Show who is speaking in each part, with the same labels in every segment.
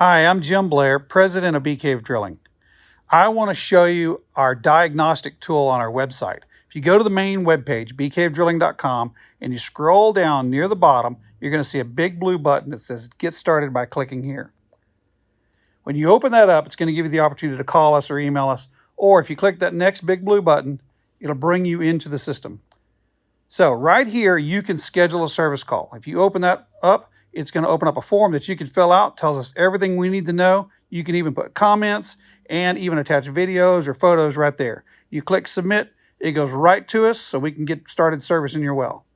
Speaker 1: Hi, I'm Jim Blair, president of Bee Cave Drilling. I want to show you our diagnostic tool on our website. If you go to the main webpage, beecavedrilling.com, and you scroll down near the bottom, you're going to see a big blue button that says Get Started by clicking here. When you open that up, it's going to give you the opportunity to call us or email us, or if you click that next big blue button, it'll bring you into the system. So right here, you can schedule a service call. If you open that up, it's going to open up a form that you can fill out, tells us everything we need to know. You can even put comments and even attach videos or photos right there. You click submit, it goes right to us so we can get started servicing your well.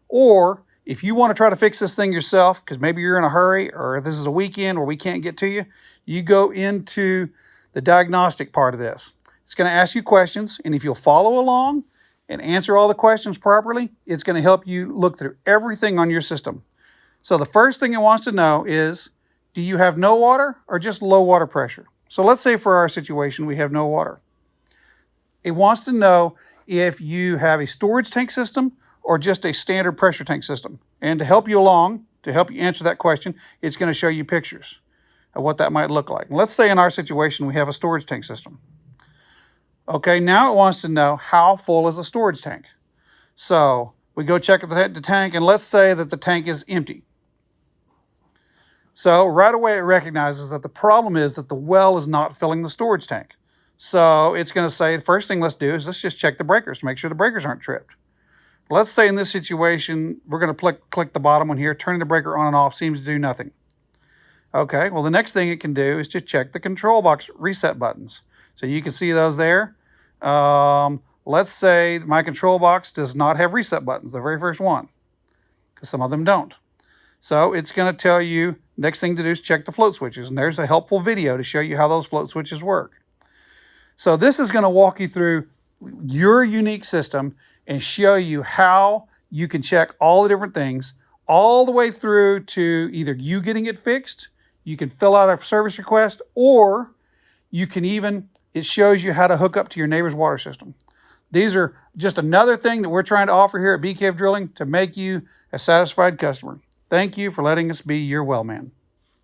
Speaker 1: Or if you want to try to fix this thing yourself, because maybe you're in a hurry or this is a weekend where we can't get to you, you go into the diagnostic part of this. It's going to ask you questions, and if you'll follow along and answer all the questions properly, it's going to help you look through everything on your system. So the first thing it wants to know is, do you have no water or just low water pressure? So let's say for our situation, we have no water. It wants to know if you have a storage tank system or just a standard pressure tank system. And to help you along, to help you answer that question, it's going to show you pictures of what that might look like. And let's say in our situation, we have a storage tank system. Okay, now it wants to know how full is the storage tank. So we go check the tank, and let's say that the tank is empty. So right away it recognizes that the problem is that the well is not filling the storage tank. So it's going to say, the first thing let's do is let's just check the breakers to make sure the breakers aren't tripped. Let's say in this situation, we're going to click the bottom one here, turning the breaker on and off seems to do nothing. Okay, well the next thing it can do is to check the control box reset buttons. So you can see those there. Let's say my control box does not have reset buttons, the very first one, because some of them don't. So it's going to tell you, next thing to do is check the float switches. And there's a helpful video to show you how those float switches work. So this is going to walk you through your unique system and show you how you can check all the different things, all the way through to either you getting it fixed, you can fill out a service request, or you can even, it shows you how to hook up to your neighbor's water system. These are just another thing that we're trying to offer here at Bee Cave Drilling to make you a satisfied customer. Thank you for letting us be your well man.